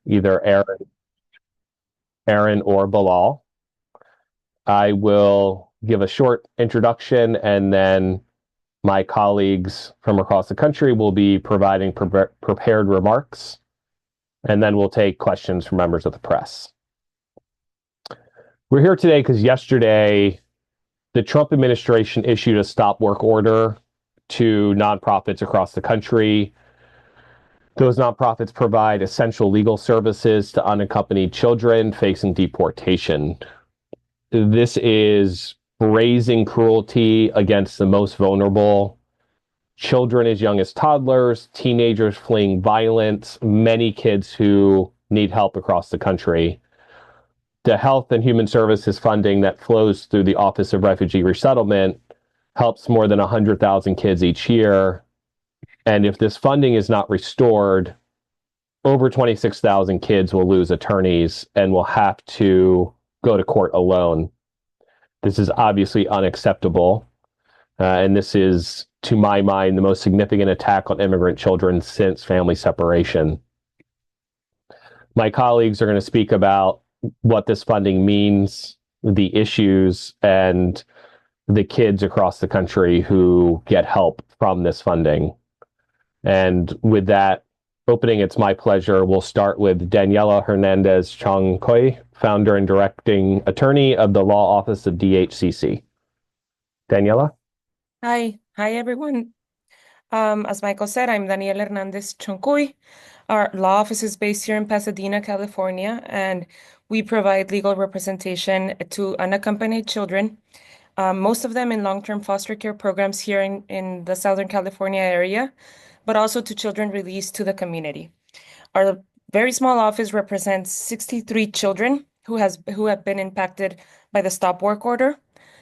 either Aaron or Bilal. I will give a short introduction, and then my colleagues from across the country will be providing prepared remarks, and then we'll take questions from members of the press. We're here today because yesterday the Trump administration issued a stop work order to nonprofits across the country. Those nonprofits provide essential legal services to unaccompanied children facing deportation. This is brazen cruelty against the most vulnerable. Children as young as toddlers, teenagers fleeing violence, many kids who need help across the country. The Health and Human Services funding that flows through the Office of Refugee Resettlement helps more than 100,000 kids each year. And if this funding is not restored, over 26,000 kids will lose attorneys and will have to go to court alone. This is obviously unacceptable. And this is, to my mind, the most significant attack on immigrant children since family separation. My colleagues are going to speak about what this funding means, the issues, and the kids across the country who get help from this funding. And with that opening, it's my pleasure. We'll start with Daniela Hernandez Chongkoy, founder and directing attorney of the Law Office of DHCC. Daniela? Hi everyone. As Michael said, I'm Daniela Hernandez Choncuy. Our law office is based here in Pasadena, California, and we provide legal representation to unaccompanied children, most of them in long-term foster care programs here in the Southern California area, but also to children released to the community. Our very small office represents 63 children who have been impacted by the stop work order,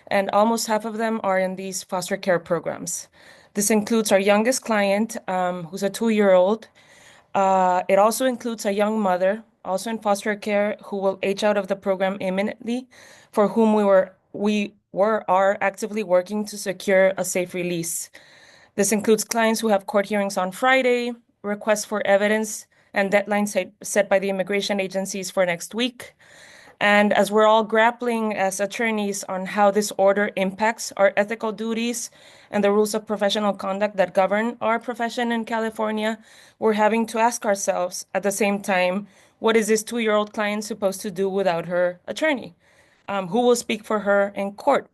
and almost half of them are in these foster care programs. This includes our youngest client, who's a 2-year-old. It also includes a young mother, also in foster care, who will age out of the program imminently, for whom we are actively working to secure a safe release. This includes clients who have court hearings on Friday, requests for evidence, and deadlines set by the immigration agencies for next week. And as we're all grappling as attorneys on how this order impacts our ethical duties and the rules of professional conduct that govern our profession in California, we're having to ask ourselves at the same time, what is this 2-year-old client supposed to do without her attorney? Who will speak for her in court?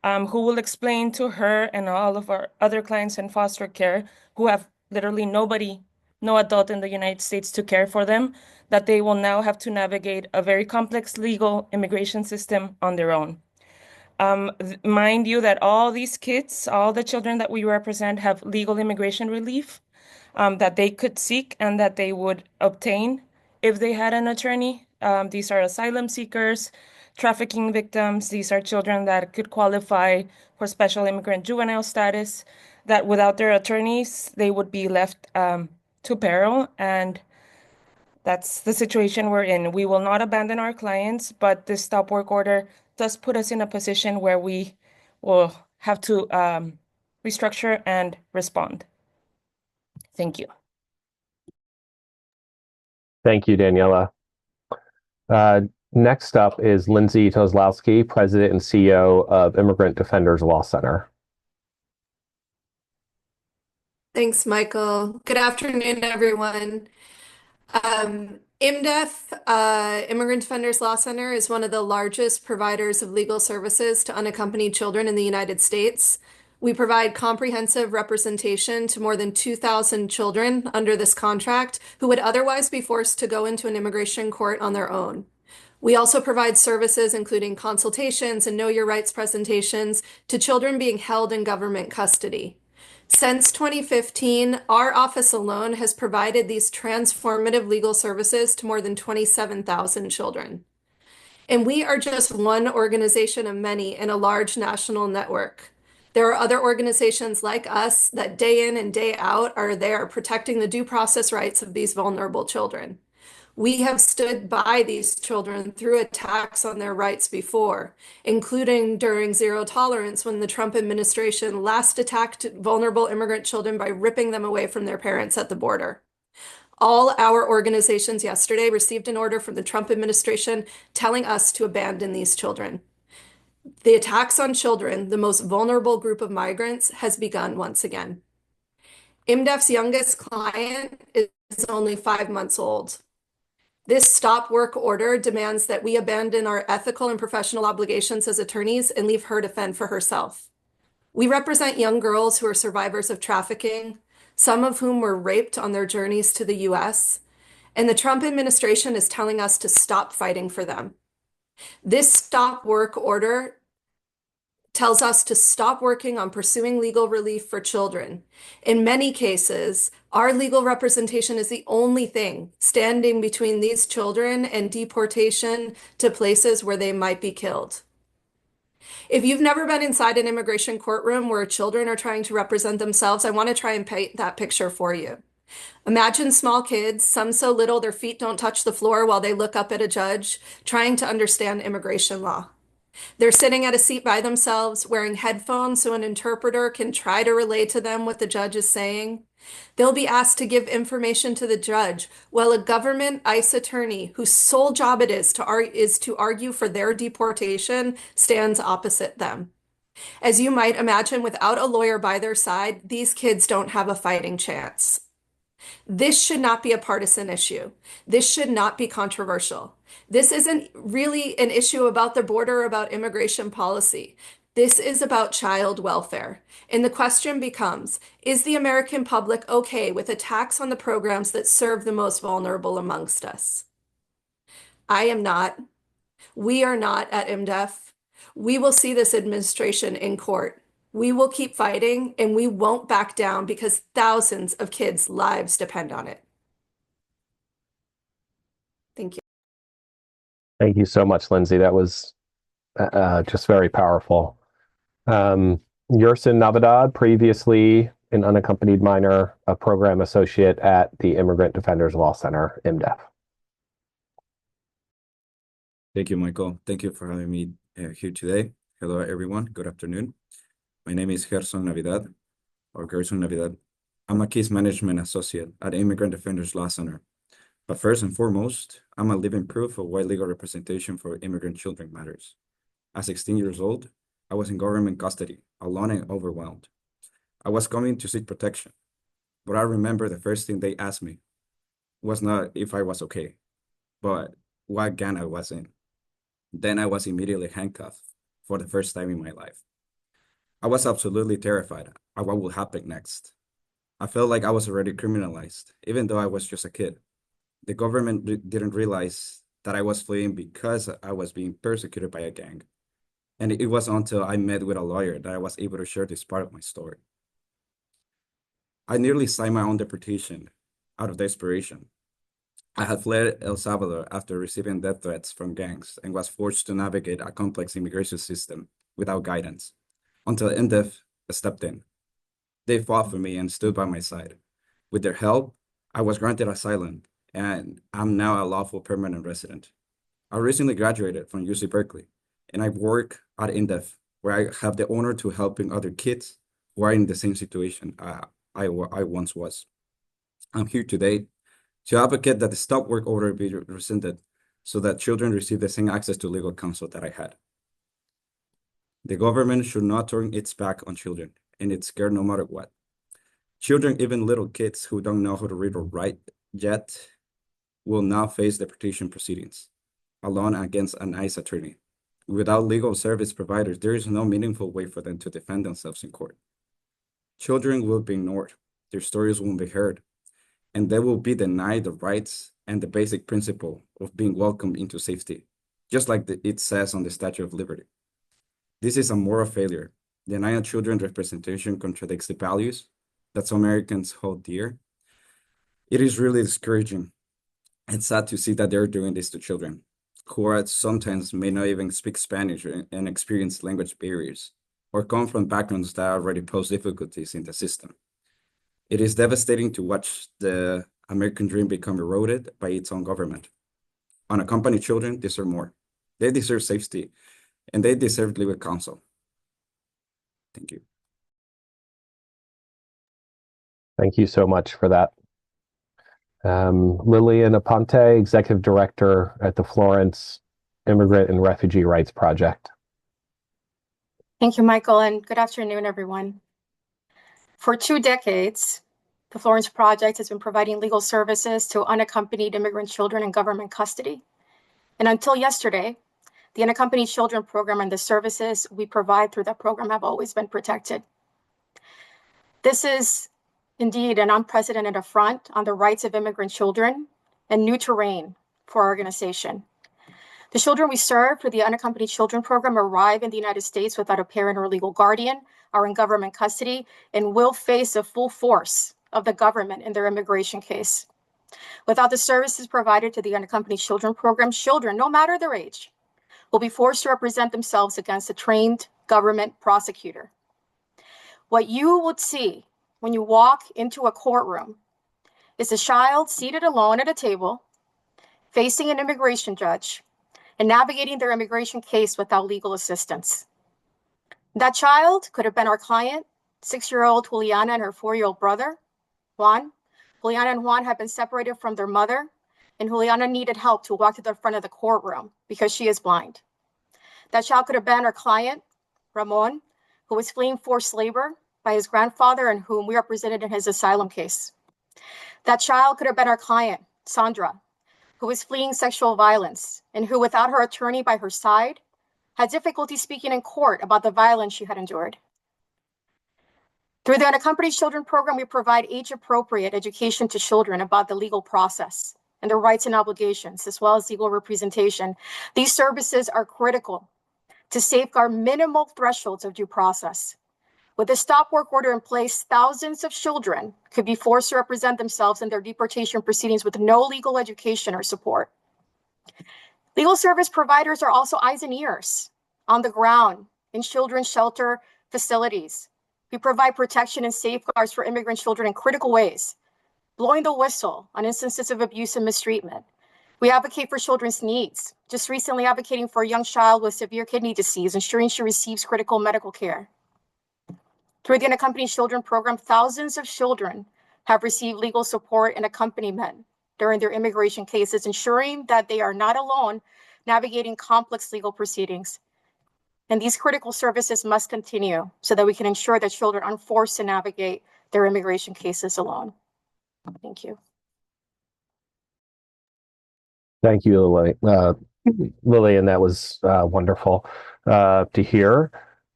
Who will explain to her and all of our other clients in foster care who have literally nobody, no adult in the United States to care for them, that they will now have to navigate a very complex legal immigration system on their own. Mind you that all these kids, all the children that we represent have legal immigration relief that they could seek and that they would obtain if they had an attorney. These are asylum seekers, trafficking victims. These are children that could qualify for special immigrant juvenile status, that without their attorneys, they would be left to peril. And that's the situation we're in. We will not abandon our clients, but this stop work order does put us in a position where we will have to restructure and respond. Thank you. Thank you, Daniela. Next up is Lindsay Tozlowski, President and CEO of Immigrant Defenders Law Center. Thanks, Michael. Good afternoon, everyone. IMDEF, Immigrant Defenders Law Center, is one of the largest providers of legal services to unaccompanied children in the United States. We provide comprehensive representation to more than 2,000 children under this contract who would otherwise be forced to go into an immigration court on their own. We also provide services including consultations and know your rights presentations to children being held in government custody. Since 2015, our office alone has provided these transformative legal services to more than 27,000 children. And we are just one organization of many in a large national network. There are other organizations like us that day in and day out are there protecting the due process rights of these vulnerable children. We have stood by these children through attacks on their rights before, including during zero tolerance when the Trump administration last attacked vulnerable immigrant children by ripping them away from their parents at the border. All our organizations yesterday received an order from the Trump administration telling us to abandon these children. The attacks on children, the most vulnerable group of migrants, has begun once again. IMDEF's youngest client is only 5 months old. This stop work order demands that we abandon our ethical and professional obligations as attorneys and leave her to fend for herself. We represent young girls who are survivors of trafficking, some of whom were raped on their journeys to the US, and the Trump administration is telling us to stop fighting for them. This stop work order tells us to stop working on pursuing legal relief for children. In many cases, our legal representation is the only thing standing between these children and deportation to places where they might be killed. If you've never been inside an immigration courtroom where children are trying to represent themselves, I want to try and paint that picture for you. Imagine small kids, some so little their feet don't touch the floor while they look up at a judge, trying to understand immigration law. They're sitting at a seat by themselves, wearing headphones so an interpreter can try to relay to them what the judge is saying. They'll be asked to give information to the judge, while a government ICE attorney, whose sole job it is to argue for their deportation, stands opposite them. As you might imagine, without a lawyer by their side, these kids don't have a fighting chance. This should not be a partisan issue. This should not be controversial. This isn't really an issue about the border, about immigration policy. This is about child welfare. And the question becomes, is the American public okay with attacks on the programs that serve the most vulnerable amongst us? I am not. We are not at IMDEF. We will see this administration in court. We will keep fighting, and we won't back down because thousands of kids' lives depend on it. Thank you. Thank you so much, Lindsay. That was just very powerful. Yersin Navidad, previously an unaccompanied minor, a program associate at the Immigrant Defenders Law Center, IMDEF. Thank you, Michael. Thank you for having me here today. Hello, everyone. Good afternoon. My name is Gerson Navidad, or Gerson Navidad. I'm a case management associate at Immigrant Defenders Law Center. But first and foremost, I'm a living proof of why legal representation for immigrant children matters. At 16 years old, I was in government custody, alone and overwhelmed. I was coming to seek protection, but I remember the first thing they asked me was not if I was okay, but what gang I was in. Then I was immediately handcuffed for the first time in my life. I was absolutely terrified of what would happen next. I felt like I was already criminalized, even though I was just a kid. The government didn't realize that I was fleeing because I was being persecuted by a gang. And it was until I met with a lawyer that I was able to share this part of my story. I nearly signed my own deportation out of desperation. I had fled El Salvador after receiving death threats from gangs and was forced to navigate a complex immigration system without guidance, until IMDEF stepped in. They fought for me and stood by my side. With their help, I was granted asylum, and I'm now a lawful permanent resident. I recently graduated from UC Berkeley, and I work at IMDEF, where I have the honor to helping other kids who are in the same situation I once was. I'm here today to advocate that the stop work order be rescinded so that children receive the same access to legal counsel that I had. The government should not turn its back on children, and it's scared no matter what. Children, even little kids who don't know how to read or write yet, will now face deportation proceedings, alone against an ICE attorney. Without legal service providers, there is no meaningful way for them to defend themselves in court. Children will be ignored, their stories won't be heard, and they will be denied the rights and the basic principle of being welcomed into safety, just like it says on the Statue of Liberty. This is a moral failure. Denying children representation contradicts the values that some Americans hold dear. It is really discouraging and sad to see that they're doing this to children, who are sometimes may not even speak Spanish and experience language barriers, or come from backgrounds that already pose difficulties in the system. It is devastating to watch the American dream become eroded by its own government. Unaccompanied children deserve more. They deserve safety, and they deserve legal counsel. Thank you. Thank you so much for that. Lillian Aponte, Executive Director at the Florence Immigrant and Refugee Rights Project. Thank you, Michael, and good afternoon, everyone. For 2 decades, the Florence Project has been providing legal services to unaccompanied immigrant children in government custody. And until yesterday, the Unaccompanied Children Program and the services we provide through that program have always been protected. This is indeed an unprecedented affront on the rights of immigrant children and new terrain for our organization. The children we serve through the Unaccompanied Children Program arrive in the United States without a parent or legal guardian, are in government custody, and will face the full force of the government in their immigration case. Without the services provided to the Unaccompanied Children Program, children, no matter their age, will be forced to represent themselves against a trained government prosecutor. What you would see when you walk into a courtroom is a child seated alone at a table, facing an immigration judge, and navigating their immigration case without legal assistance. That child could have been our client, 6-year-old Juliana and her 4-year-old brother, Juan. Juliana and Juan have been separated from their mother, and Juliana needed help to walk to the front of the courtroom because she is blind. That child could have been our client, Ramon, who was fleeing forced labor by his grandfather and whom we represented in his asylum case. That child could have been our client, Sandra, who was fleeing sexual violence and who, without her attorney by her side, had difficulty speaking in court about the violence she had endured. Through the Unaccompanied Children Program, we provide age-appropriate education to children about the legal process and their rights and obligations, as well as legal representation. These services are critical to safeguard minimal thresholds of due process. With a stop work order in place, thousands of children could be forced to represent themselves in their deportation proceedings with no legal education or support. Legal service providers are also eyes and ears on the ground in children's shelter facilities. We provide protection and safeguards for immigrant children in critical ways, blowing the whistle on instances of abuse and mistreatment. We advocate for children's needs, just recently advocating for a young child with severe kidney disease, ensuring she receives critical medical care. Through the Unaccompanied Children Program, thousands of children have received legal support and accompaniment during their immigration cases, ensuring that they are not alone navigating complex legal proceedings. And these critical services must continue so that we can ensure that children aren't forced to navigate their immigration cases alone. Thank you. Thank you, Lillian. That was wonderful to hear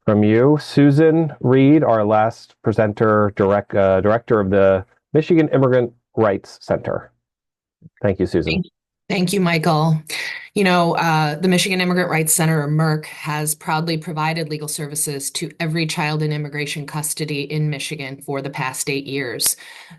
from you. Susan Reed, our last presenter, director of the Michigan Immigrant Rights Center. Thank you, Susan. Thank you, Michael. The Michigan Immigrant Rights Center, or MERC, has proudly provided legal services to every child in immigration custody in Michigan for the past 8 years.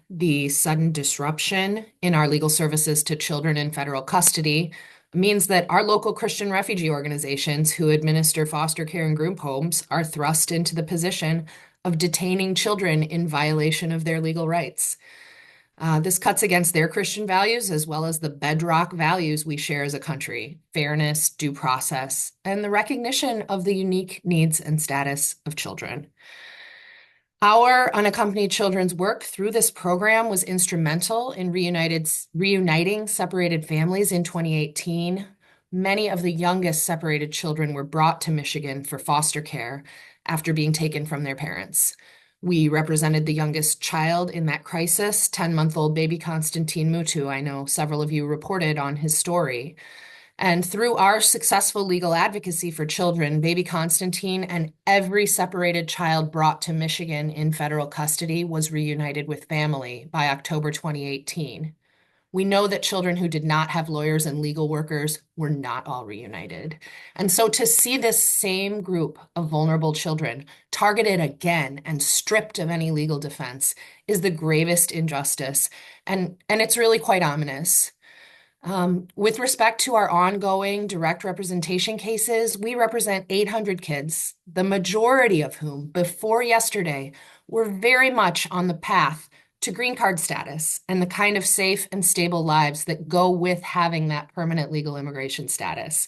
The sudden disruption in our legal services to children in federal custody means that our local Christian refugee organizations who administer foster care and group homes are thrust into the position of detaining children in violation of their legal rights. This cuts against their Christian values as well as the bedrock values we share as a country: fairness, due process, and the recognition of the unique needs and status of children. Our unaccompanied children's work through this program was instrumental in reuniting separated families in 2018. Many of the youngest separated children were brought to Michigan for foster care after being taken from their parents. We represented the youngest child in that crisis, 10-month-old baby Constantine Mutu. I know several of you reported on his story. And through our successful legal advocacy for children, baby Constantine and every separated child brought to Michigan in federal custody was reunited with family by October 2018. We know that children who did not have lawyers and legal workers were not all reunited. And so to see this same group of vulnerable children targeted again and stripped of any legal defense is the gravest injustice. And it's really quite ominous. With respect to our ongoing direct representation cases, we represent 800 kids, the majority of whom, before yesterday, were very much on the path to green card status and the kind of safe and stable lives that go with having that permanent legal immigration status.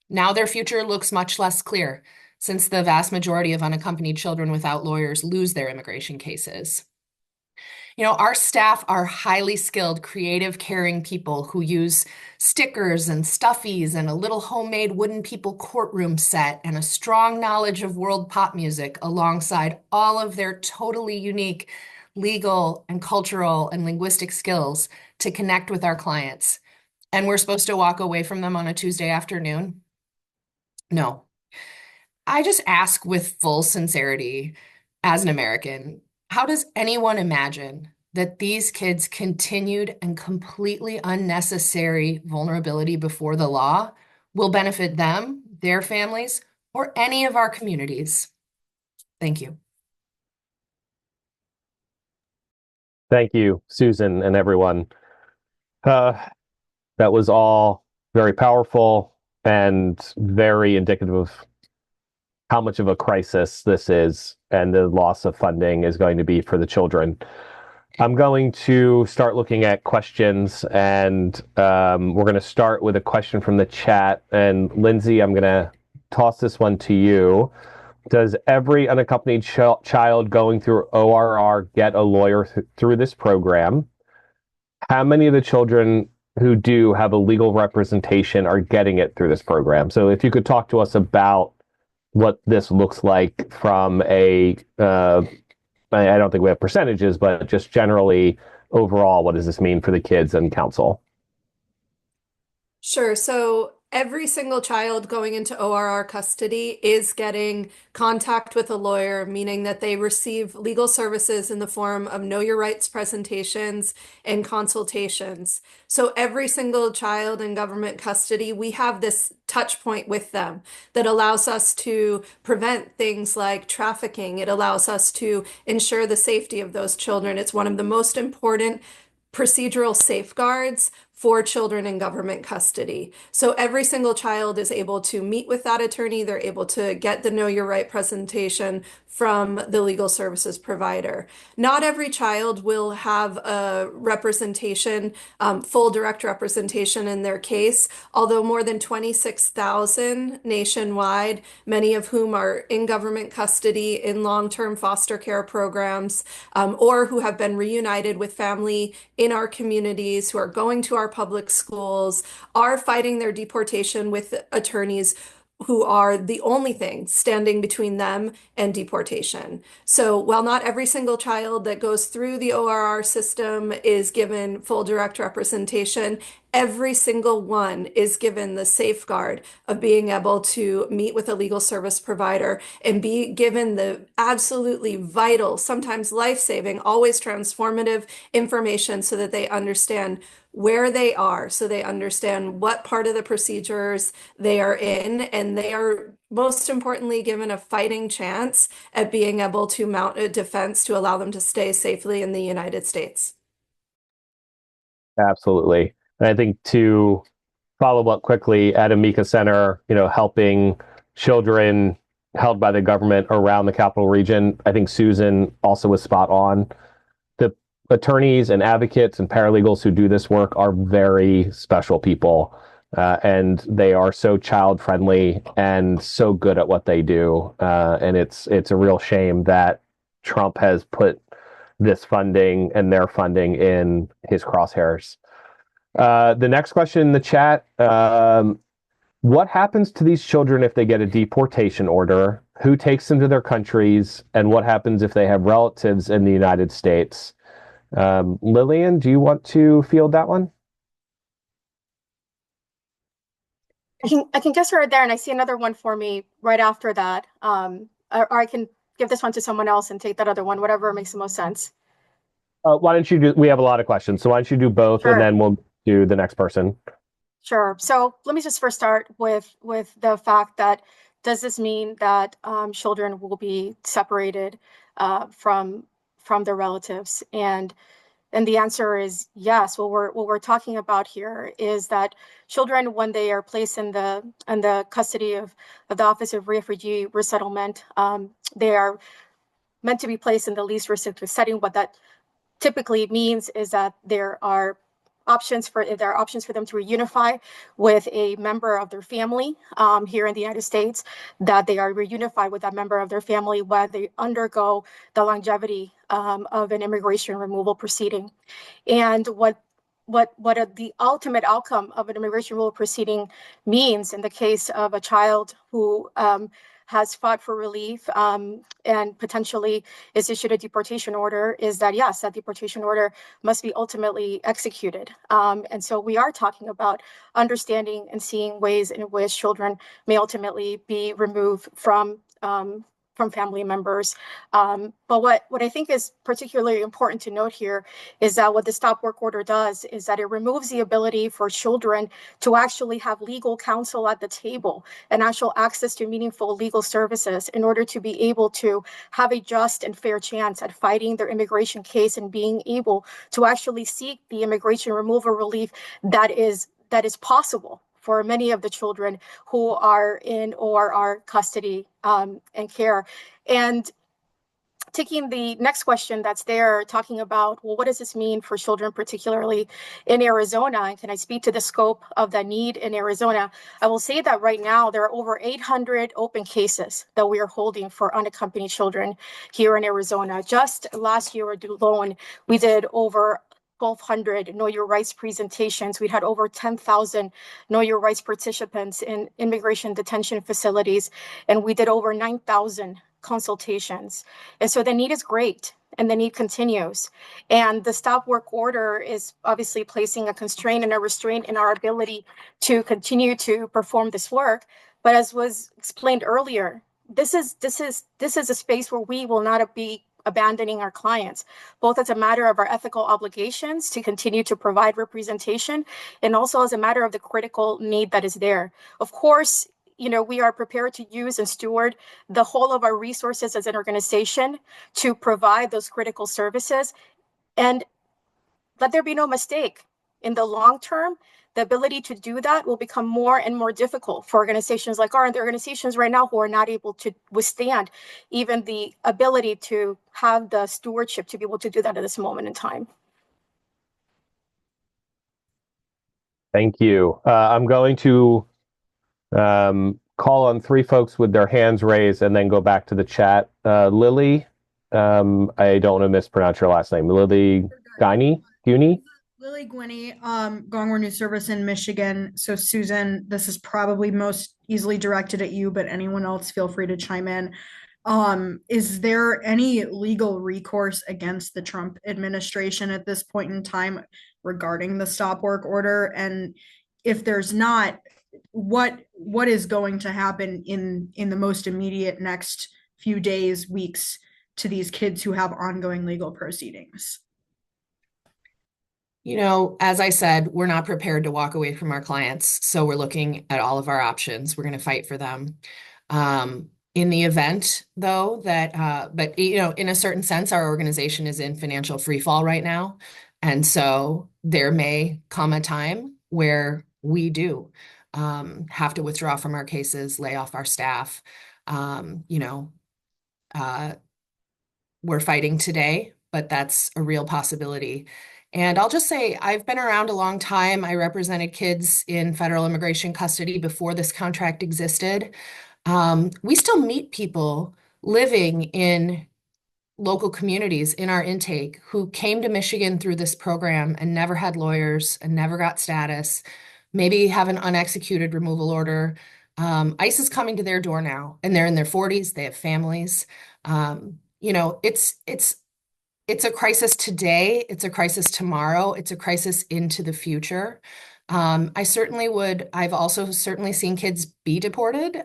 Now their future looks much less clear, since the vast majority of unaccompanied children without lawyers lose their immigration cases. Our staff are highly skilled, creative, caring people who use stickers and stuffies and a little homemade wooden people courtroom set and a strong knowledge of world pop music alongside all of their totally unique legal and cultural and linguistic skills to connect with our clients. And we're supposed to walk away from them on a Tuesday afternoon? No. I just ask with full sincerity, as an American, how does anyone imagine that these kids' continued and completely unnecessary vulnerability before the law will benefit them, their families, or any of our communities? Thank you. Thank you, Susan, and everyone. That was all very powerful and very indicative of how much of a crisis this is and the loss of funding is going to be for the children. I'm going to start looking at questions, and we're going to start with a question from the chat. And Lindsay, I'm going to toss this one to you. Does every unaccompanied child going through ORR get a lawyer through this program? How many of the children who do have a legal representation are getting it through this program? So if you could talk to us about what this looks like from I don't think we have percentages, but just generally overall, what does this mean for the kids and counsel? Sure. So every single child going into ORR custody is getting contact with a lawyer, meaning that they receive legal services in the form of know your rights presentations and consultations. So every single child in government custody, we have this touch point with them that allows us to prevent things like trafficking. It allows us to ensure the safety of those children. It's one of the most important procedural safeguards for children in government custody. So every single child is able to meet with that attorney. They're able to get the Know Your Right presentation from the legal services provider. Not every child will have a representation, full direct representation in their case, although more than 26,000 nationwide, many of whom are in government custody, in long-term foster care programs, or who have been reunited with family in our communities, who are going to our public schools, are fighting their deportation with attorneys who are the only thing standing between them and deportation. So while not every single child that goes through the ORR system is given full direct representation, every single one is given the safeguard of being able to meet with a legal service provider and be given the absolutely vital, sometimes life-saving, always transformative information so that they understand where they are, so they understand what part of the procedures they are in, and they are most importantly given a fighting chance at being able to mount a defense to allow them to stay safely in the United States. Absolutely. And I think to follow up quickly at Amica Center, helping children held by the government around the capital region, I think Susan also was spot on. The attorneys and advocates and paralegals who do this work are very special people, and they are so child friendly and so good at what they do. And it's a real shame that Trump has put this funding and their funding in his crosshairs. The next question in the chat, what happens to these children if they get a deportation order? Who takes them to their countries? And what happens if they have relatives in the United States? Lillian, do you want to field that one? I can guess right there, and I see another one for me right after that. Or I can give this one to someone else and take that other one, whatever makes the most sense. Why don't you do, we have a lot of questions, so why don't you do both, Sure. And then we'll do the next person. Sure. So let me just first start with the fact that, does this mean that children will be separated from their relatives? And the answer is yes. What we're talking about here is that children, when they are placed in the custody of the Office of Refugee Resettlement, they are meant to be placed in the least restrictive setting. What that typically means is that there are options for them to reunify with a member of their family here in the United States, that they are reunified with that member of their family while they undergo the longevity of an immigration removal proceeding. And what the ultimate outcome of an immigration removal proceeding means in the case of a child who has fought for relief and potentially is issued a deportation order is that, yes, that deportation order must be ultimately executed. And so we are talking about understanding and seeing ways in which children may ultimately be removed from family members. But what I think is particularly important to note here is that what the stop work order does is that it removes the ability for children to actually have legal counsel at the table and actual access to meaningful legal services in order to be able to have a just and fair chance at fighting their immigration case and being able to actually seek the immigration removal relief that is possible for many of the children who are in ORR custody and care. And taking the next question that's there, talking about, well, what does this mean for children, particularly in Arizona? And can I speak to the scope of the need in Arizona? I will say that right now there are over 800 open cases that we are holding for unaccompanied children here in Arizona. Just last year alone, we did over 1,200 Know Your Rights presentations. We had over 10,000 Know Your Rights participants in immigration detention facilities, and we did over 9,000 consultations. And so the need is great, and the need continues. And the stop work order is obviously placing a constraint and a restraint in our ability to continue to perform this work. But as was explained earlier, this is a space where we will not be abandoning our clients, both as a matter of our ethical obligations to continue to provide representation, and also as a matter of the critical need that is there. Of course, we are prepared to use and steward the whole of our resources as an organization to provide those critical services. And let there be no mistake, in the long term, the ability to do that will become more and more difficult for organizations like ours, and the organizations right now who are not able to withstand even the ability to have the stewardship to be able to do that at this moment in time. Thank you. I'm going to call on three folks with their hands raised and then go back to the chat. Lily, I don't want to mispronounce your last name. Lily Guiney? Lily Gwinney, Gongor News Service in Michigan. So Susan, this is probably most easily directed at you, but anyone else feel free to chime in. Is there any legal recourse against the Trump administration at this point in time regarding the stop work order? And if there's not, what is going to happen in the most immediate next few days, weeks to these kids who have ongoing legal proceedings? As I said, we're not prepared to walk away from our clients. So we're looking at all of our options. We're going to fight for them. In the event, though, but in a certain sense, our organization is in financial freefall right now. And so there may come a time where we do have to withdraw from our cases, lay off our staff. We're fighting today, but that's a real possibility. And I'll just say, I've been around a long time. I represented kids in federal immigration custody before this contract existed. We still meet people living in local communities in our intake who came to Michigan through this program and never had lawyers and never got status, maybe have an unexecuted removal order. ICE is coming to their door now, and they're in their 40s. They have families. It's a crisis today. It's a crisis tomorrow. It's a crisis into the future. I've also certainly seen kids be deported,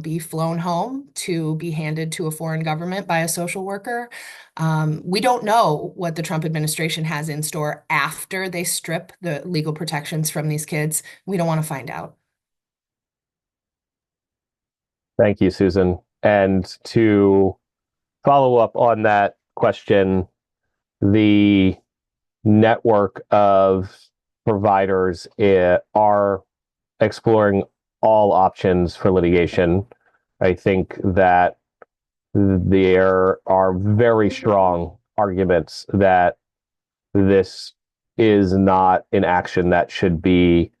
be flown home to be handed to a foreign government by a social worker. We don't know what the Trump administration has in store after they strip the legal protections from these kids. We don't want to find out. Thank you, Susan. And to follow up on that question, the network of providers are exploring all options for litigation. I think that there are very strong arguments that this is not an action that should be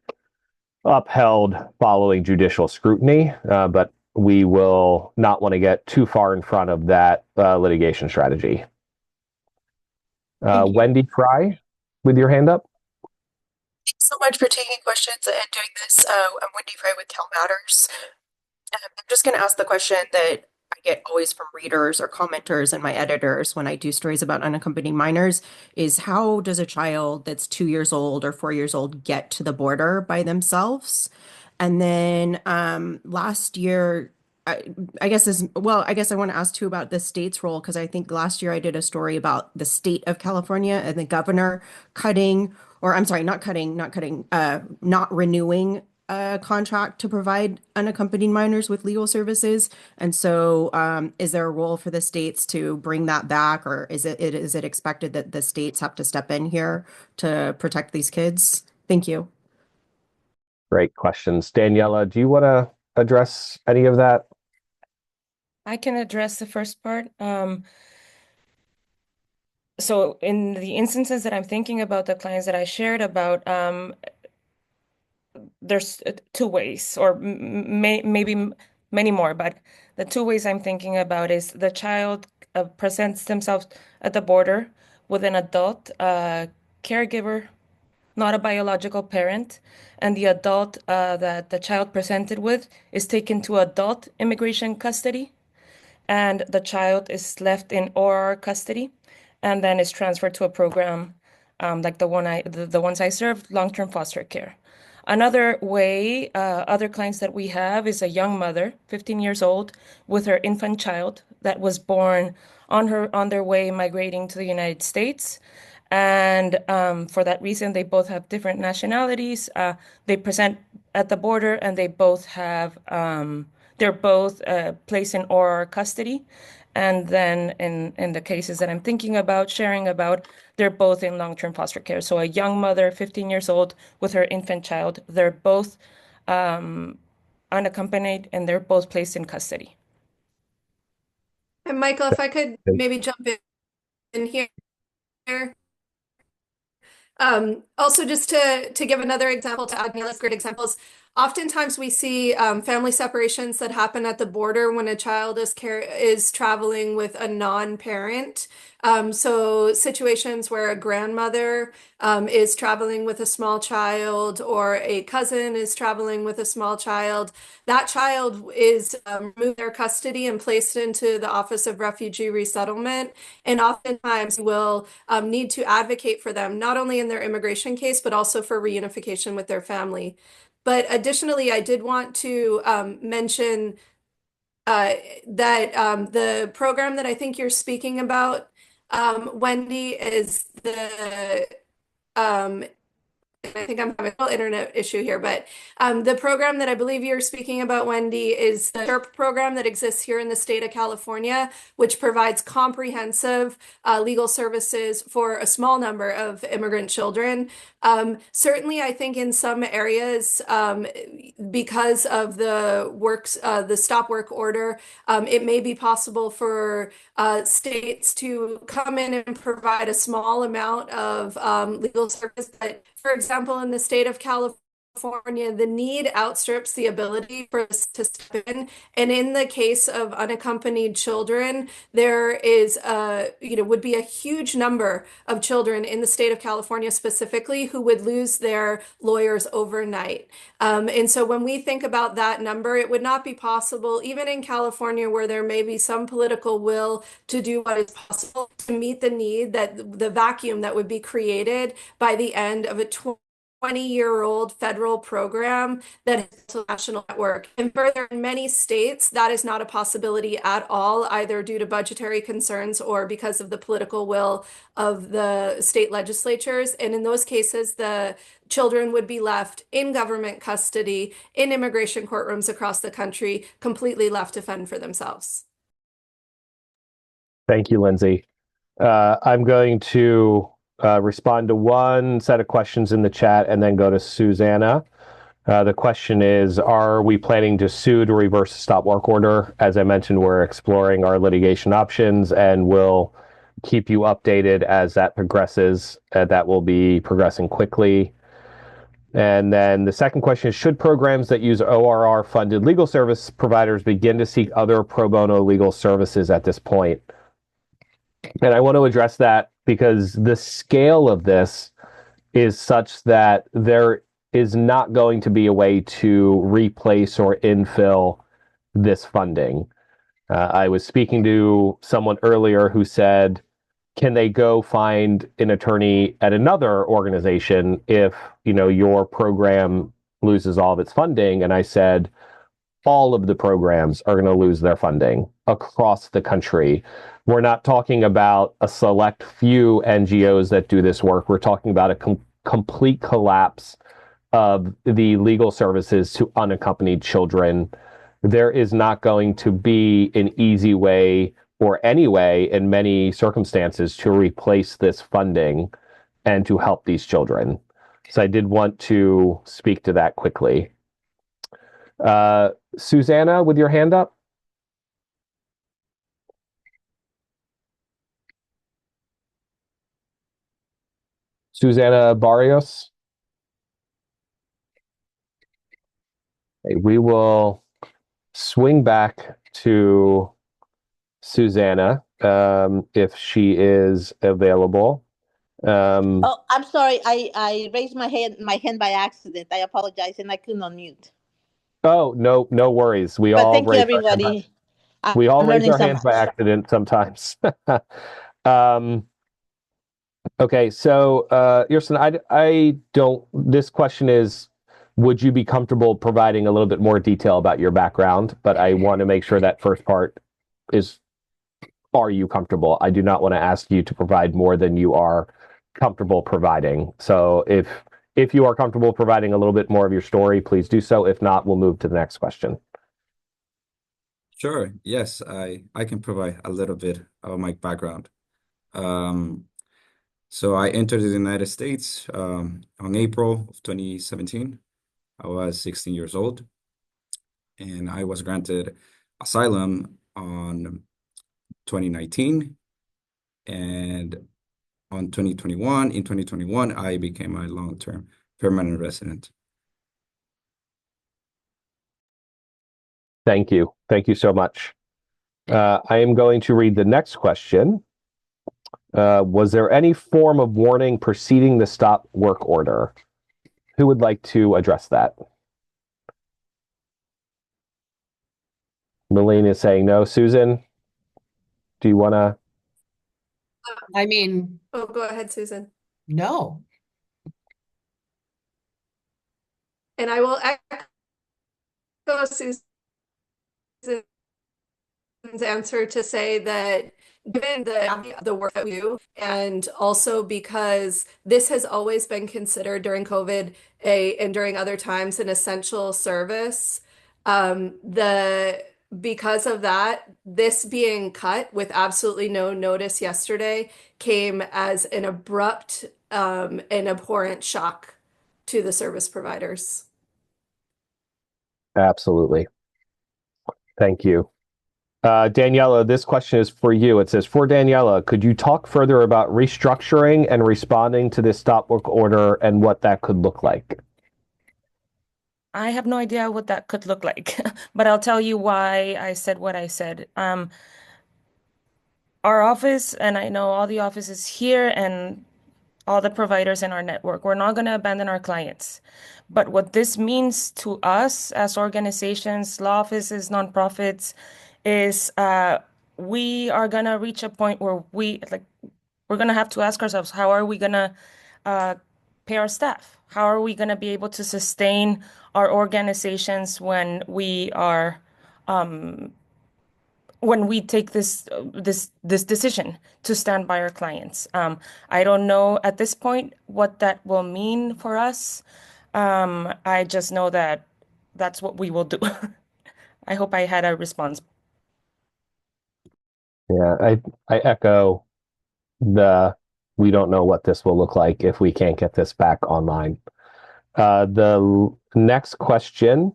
upheld following judicial scrutiny, but we will not want to get too far in front of that litigation strategy. Thank you. Wendy Fry, with your hand up. Thanks so much for taking questions and doing this. I'm Wendy Fry with Cal Matters. I'm just going to ask the question that I get always from readers or commenters and my editors when I do stories about unaccompanied minors is how does a child that's 2 years old or 4 years old get to the border by themselves? And then last year, I guess I want to ask too about the state's role because I think last year I did a story about the state of California and the governor not renewing a contract to provide unaccompanied minors with legal services. And so, is there a role for the states to bring that back, or is it expected that the states have to step in here to protect these kids? Thank you. Great questions. Daniela, do you want to address any of that? I can address the first part. So in the instances that I'm thinking about, the clients that I shared about, there's two ways, or maybe many more, but the two ways I'm thinking about is the child presents themselves at the border with an adult caregiver, not a biological parent, and the adult that the child presented with is taken to adult immigration custody, and the child is left in OR custody, and then is transferred to a program like the ones I served, long-term foster care. Another way, other clients that we have is a young mother, 15 years old, with her infant child that was born on their way migrating to the United States. And for that reason, they both have different nationalities. They present at the border, and they both have they're both placed in OR custody. And then in the cases that I'm thinking about, sharing about, they're both in long-term foster care. So a young mother, 15 years old, with her infant child, they're both unaccompanied, and they're both placed in custody. And Michael, if I could maybe jump in here. Also, just to give another example, to add Mila's great examples, oftentimes we see family separations that happen at the border when a child is traveling with a non-parent. So situations where a grandmother is traveling with a small child, or a cousin is traveling with a small child, that child is removed their custody and placed into the Office of Refugee Resettlement. And oftentimes will need to advocate for them, not only in their immigration case, but also for reunification with their family. But additionally, I did want to mention that the program that I think you're speaking about, Wendy, is the I think I'm having a little internet issue here, but the program that I believe you're speaking about, Wendy, is the SHRP program that exists here in the state of California, which provides comprehensive legal services for a small number of immigrant children. Certainly, I think in some areas, because of the stop work order, it may be possible for states to come in and provide a small amount of legal service. But for example, in the state of California, the need outstrips the ability for us to step in. And in the case of unaccompanied children, there is would be a huge number of children in the state of California specifically who would lose their lawyers overnight. And so when we think about that number, it would not be possible, even in California, where there may be some political will to do what is possible to meet the need, that the vacuum that would be created by the end of a 20-year-old federal program that is a national network. And further, in many states, that is not a possibility at all, either due to budgetary concerns or because of the political will of the state legislatures. And in those cases, the children would be left in government custody in immigration courtrooms across the country, completely left to fend for themselves. Thank you, Lindsay. I'm going to respond to one set of questions in the chat and then go to Susanna. The question is, are we planning to sue to reverse the stop work order? As I mentioned, we're exploring our litigation options, and we'll keep you updated as that progresses. That will be progressing quickly. And then the second question is, should programs that use ORR-funded legal service providers begin to seek other pro bono legal services at this point? And I want to address that because the scale of this is such that there is not going to be a way to replace or infill this funding. I was speaking to someone earlier who said, can they go find an attorney at another organization if, your program loses all of its funding? And I said, all of the programs are going to lose their funding across the country. We're not talking about a select few NGOs that do this work. We're talking about a complete collapse of the legal services to unaccompanied children. There is not going to be an easy way or any way in many circumstances to replace this funding and to help these children. So I did want to speak to that quickly. Susanna, with your hand up. Susanna Barrios. Okay, we will swing back to Susanna if she is available. Oh, I'm sorry. I raised my hand by accident. I apologize, and I couldn't unmute. Oh, no worries. We But all thank you, raise everybody. we all I'm raise learning our so hands by much. accident sometimes. Okay, so Kirsten, I don't. This question is, would you be comfortable providing a little bit more detail about your background? But I want to make sure that first part is, are you comfortable? I do not want to ask you to provide more than you are comfortable providing. So if you are comfortable providing a little bit more of your story, please do so. If not, we'll move to the next question. Sure. Yes, I can provide a little bit of my background. So I entered the United States on April of 2017. I was 16 years old, and I was granted asylum on 2019, and in 2021, I became a long-term permanent resident. Thank you. Thank you so much. I am going to read the next question. Was there any form of warning preceding the stop work order? Who would like to address that? Malene is saying no. Susan, do you want to? I mean, Oh, go ahead, Susan. no. And I will echo Susan's answer to say that given the work that we do, and also because this has always been considered during COVID and during other times an essential service, because of that, this being cut with absolutely no notice yesterday came as an abrupt and abhorrent shock to the service providers. Absolutely. Thank you. Daniela, this question is for you. It says, for Daniela, could you talk further about restructuring and responding to this stop work order and what that could look like? I have no idea what that could look like, but I'll tell you why I said what I said. Our office, and I know all the offices here and all the providers in our network, we're not going to abandon our clients. But what this means to us as organizations, law offices, nonprofits, is we are going to reach a point where we're going to have to ask ourselves, how are we going to pay our staff? How are we going to be able to sustain our organizations when we are when we take this decision to stand by our clients? I don't know at this point what that will mean for us. I just know that that's what we will do. I hope I had a response. Yeah, I echo we don't know what this will look like if we can't get this back online. The next question,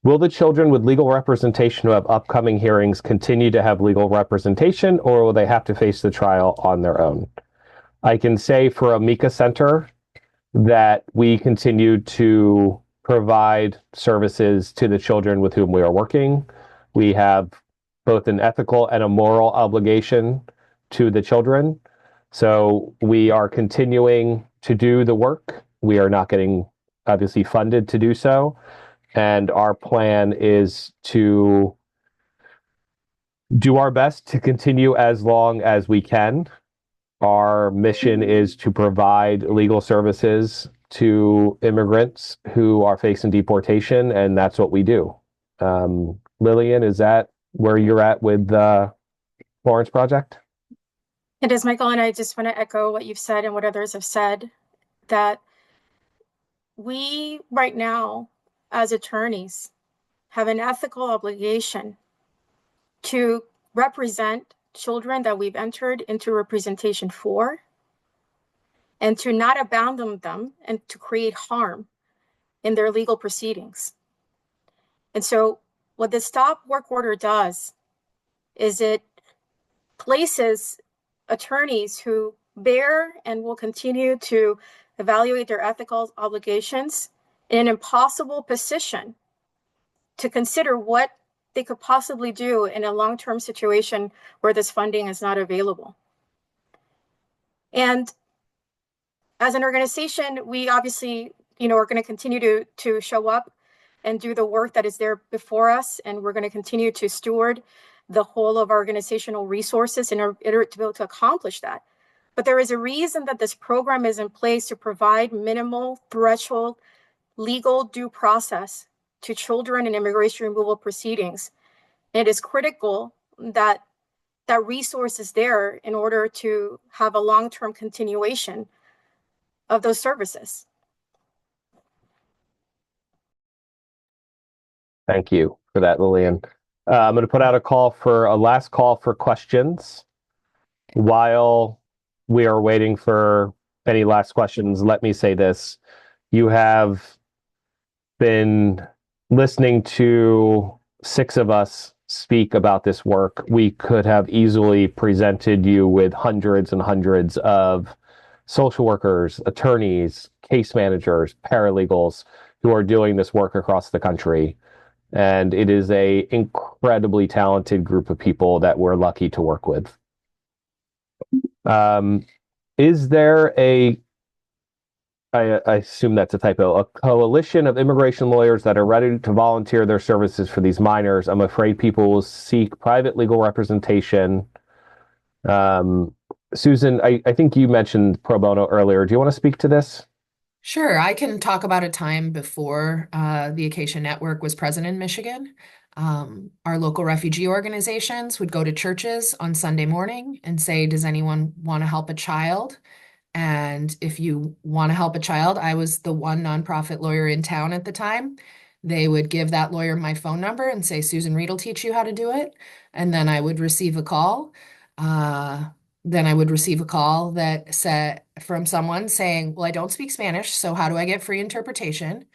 will the children with legal representation who have upcoming hearings continue to have legal representation, or will they have to face the trial on their own? I can say for Amica Center that we continue to provide services to the children with whom we are working. We have both an ethical and a moral obligation to the children. So we are continuing to do the work. We are not getting obviously funded to do so. And our plan is to do our best to continue as long as we can. Our mission is to provide legal services to immigrants who are facing deportation, and that's what we do. Lillian, is that where you're at with the Florence Project? It is, Michael, and I just want to echo what you've said and what others have said, that we right now, as attorneys, have an ethical obligation to represent children that we've entered into representation for, and to not abandon them and to create harm in their legal proceedings. And so what the stop work order does is it places attorneys who bear and will continue to evaluate their ethical obligations in an impossible position to consider what they could possibly do in a long-term situation where this funding is not available. And as an organization, we obviously, are going to continue to show up and do the work that is there before us, and we're going to continue to steward the whole of our organizational resources in order to be able to accomplish that. But there is a reason that this program is in place to provide minimal threshold legal due process to children in immigration removal proceedings. It is critical that that resource is there in order to have a long-term continuation of those services. Thank you for that, Lillian. I'm going to put out a last call for questions. While we are waiting for any last questions, let me say this. You have been listening to 6 of us speak about this work. We could have easily presented you with hundreds and hundreds of social workers, attorneys, case managers, paralegals who are doing this work across the country. And it is an incredibly talented group of people that we're lucky to work with. Is there I assume that's a typo, a coalition of immigration lawyers that are ready to volunteer their services for these minors? I'm afraid people will seek private legal representation. Susan, I think you mentioned pro bono earlier. Do you want to speak to this? Sure, I can talk about a time before the Acacia Network was present in Michigan. Our local refugee organizations would go to churches on Sunday morning and say, does anyone want to help a child? And if you want to help a child, I was the one nonprofit lawyer in town at the time. They would give that lawyer my phone number and say, Susan Reed will teach you how to do it. And then I would receive a call. That said from someone saying, well, I don't speak Spanish, so how do I get free interpretation?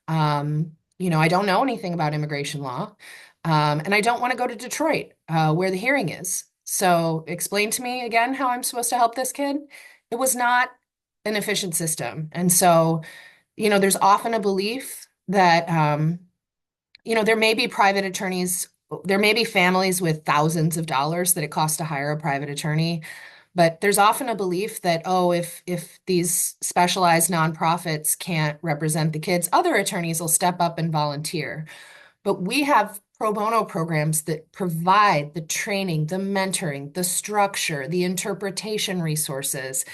I don't know anything about immigration law. And I don't want to go to Detroit, where the hearing is. So explain to me again how I'm supposed to help this kid. It was not an efficient system. And so, there's often a belief that, there may be private attorneys, there may be families with thousands of dollars that it costs to hire a private attorney. But there's often a belief that, if these specialized nonprofits can't represent the kids, other attorneys will step up and volunteer. But we have pro bono programs that provide the training, the mentoring, the structure, the interpretation resources,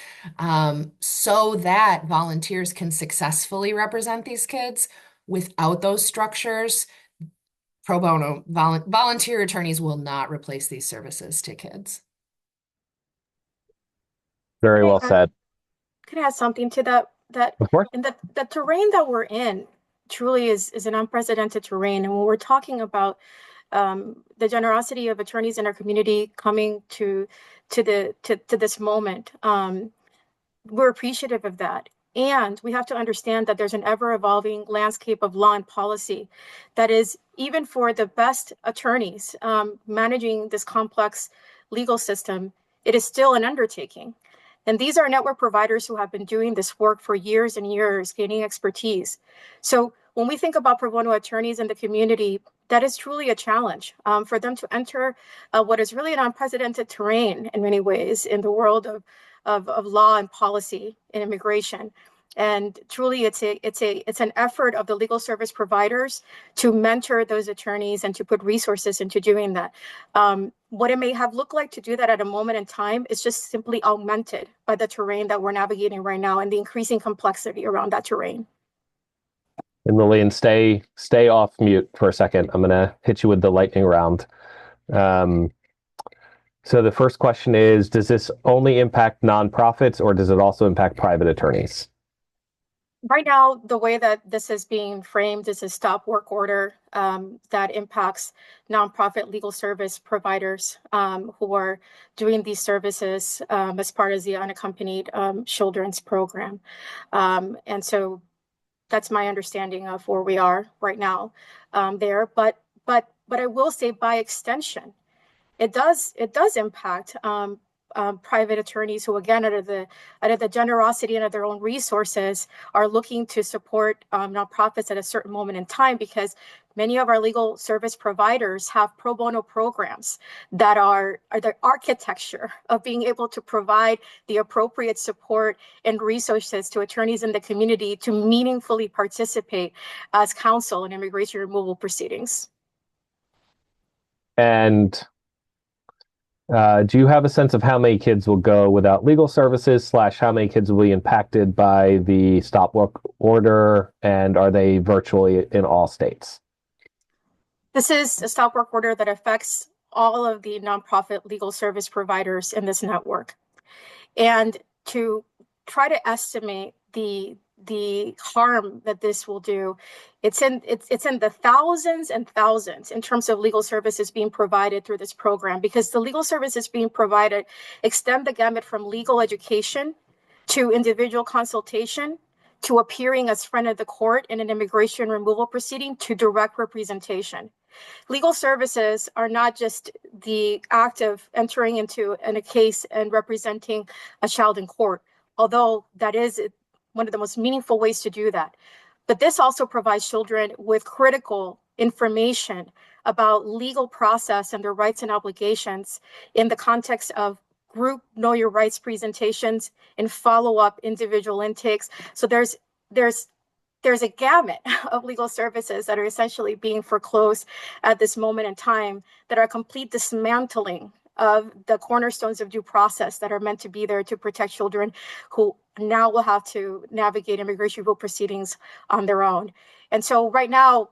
so that volunteers can successfully represent these kids. Without those structures, pro bono volunteer attorneys will not replace these services to kids. Very well said. Could I add something to that? Of course. In the terrain that we're in truly is an unprecedented terrain. And when we're talking about the generosity of attorneys in our community coming to this moment, we're appreciative of that. And we have to understand that there's an ever-evolving landscape of law and policy that is, even for the best attorneys managing this complex legal system, it is still an undertaking. And these are network providers who have been doing this work for years and years, gaining expertise. So when we think about pro bono attorneys in the community, that is truly a challenge for them to enter what is really an unprecedented terrain in many ways in the world of law and policy in immigration. And truly, it's an effort of the legal service providers to mentor those attorneys and to put resources into doing that. What it may have looked like to do that at a moment in time is just simply augmented by the terrain that we're navigating right now and the increasing complexity around that terrain. And Lillian, stay off mute for a second. I'm gonna hit you with the lightning round. So the first question is, does this only impact nonprofits or does it also impact private attorneys? Right now, the way that this is being framed is a stop work order that impacts nonprofit legal service providers who are doing these services as part of the Unaccompanied Children's Program. And so that's my understanding of where we are right now there. But I will say, by extension, it does impact private attorneys who, again, out of the generosity and of their own resources, are looking to support nonprofits at a certain moment in time, because many of our legal service providers have pro bono programs that are the architecture of being able to provide the appropriate support and resources to attorneys in the community to meaningfully participate as counsel in immigration removal proceedings. And do you have a sense of how many kids will go without legal services / how many kids will be impacted by the stop work order, and are they virtually in all states? This is a stop work order that affects all of the nonprofit legal service providers in this network. And to try to estimate the harm that this will do, it's in the thousands and thousands in terms of legal services being provided through this program, because the legal services being provided extend the gamut from legal education to individual consultation to appearing as friend of the court in an immigration removal proceeding to direct representation. Legal services are not just the act of entering into a case and representing a child in court, although that is one of the most meaningful ways to do that. But this also provides children with critical information about legal process and their rights and obligations in the context of group Know Your Rights presentations and follow-up individual intakes. So there's a gamut of legal services that are essentially being foreclosed at this moment in time, that are a complete dismantling of the cornerstones of due process that are meant to be there to protect children who now will have to navigate immigration removal proceedings on their own. And so right now,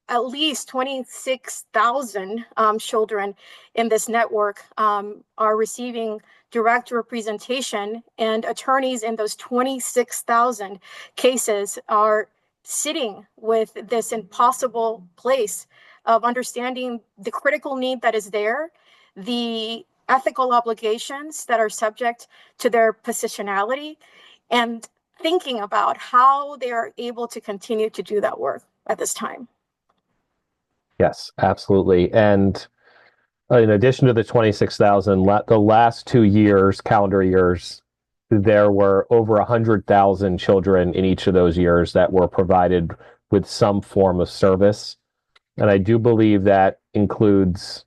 at least 26,000 children in this network are receiving direct representation, and attorneys in those 26,000 cases are sitting with this impossible place of understanding the critical need that is there, the ethical obligations that are subject to their positionality, and thinking about how they are able to continue to do that work at this time. Yes, absolutely. And in addition to the 26,000, the last 2 years, calendar years, there were over 100,000 children in each of those years that were provided with some form of service. And I do believe that includes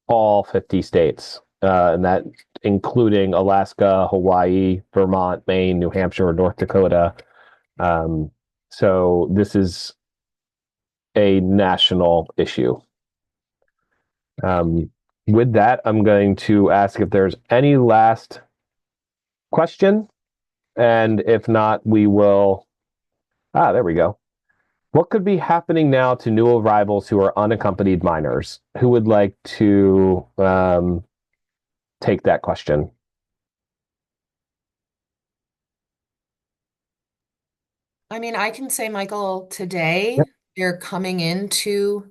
all 50 states, and that including Alaska, Hawaii, Vermont, Maine, New Hampshire, North Dakota. So this is a national issue. With that, I'm going to ask if there's any last question, and if not, we will. There we go. What could be happening now to new arrivals who are unaccompanied minors? Who would like to take that question? I mean, I can say, Michael, today they're coming into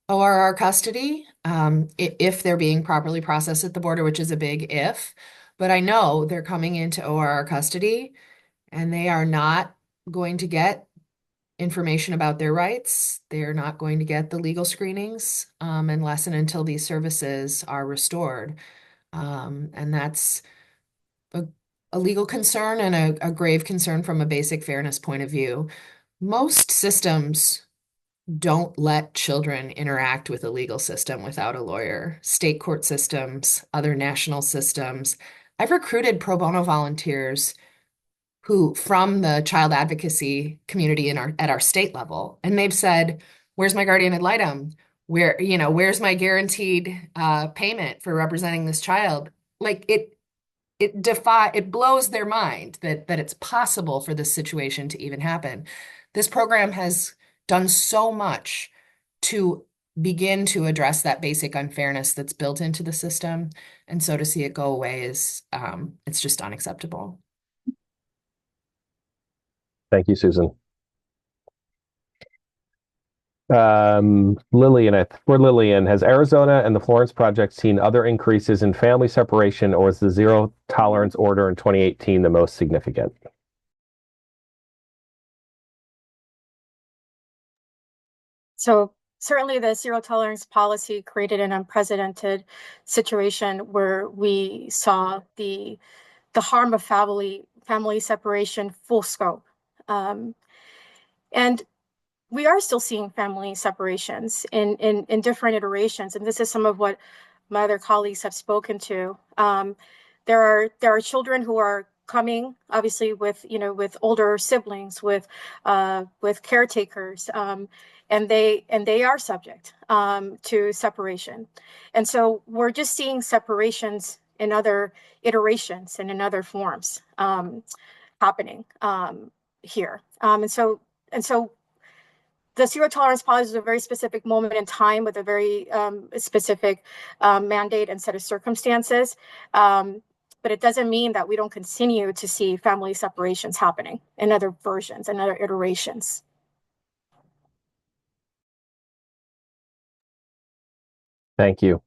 ORR custody if they're being properly processed at the border, which is a big if. But I know they're coming into ORR custody, and they are not going to get information about their rights. They're not going to get the legal screenings unless and until these services are restored. And that's a legal concern and a grave concern from a basic fairness point of view. Most systems don't let children interact with a legal system without a lawyer. State court systems, other national systems, I've recruited pro bono volunteers who from the child advocacy community at our state level, and they've said, "Where's my guardian ad litem? Where's my guaranteed payment for representing this child?" Like it blows their mind that it's possible for this situation to even happen. This program has done so much to begin to address that basic unfairness that's built into the system, and so to see it go away is it's just unacceptable. Thank you, Susan. Lillian, has Arizona and the Florence Project seen other increases in family separation, or is the zero tolerance order in 2018 the most significant? So certainly the zero tolerance policy created an unprecedented situation where we saw the harm of family separation full scope. And we are still seeing family separations in different iterations. And this is some of what my other colleagues have spoken to. There are children who are coming, obviously, with older siblings, with caretakers, and they are subject to separation. And so we're just seeing separations in other iterations and in other forms happening here. And so the zero tolerance policy is a very specific moment in time with a very specific mandate and set of circumstances. But it doesn't mean that we don't continue to see family separations happening in other versions and other iterations. Thank you.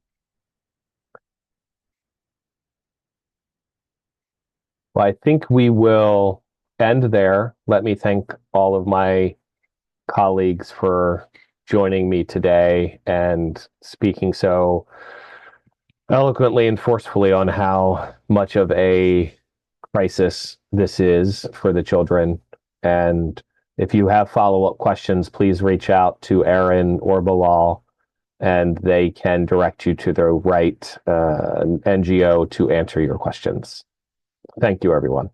Well, I think we will end there. Let me thank all of my colleagues for joining me today and speaking so eloquently and forcefully on how much of a crisis this is for the children. And if you have follow-up questions, please reach out to Erin or Bilal, and they can direct you to the right NGO to answer your questions. Thank you, everyone.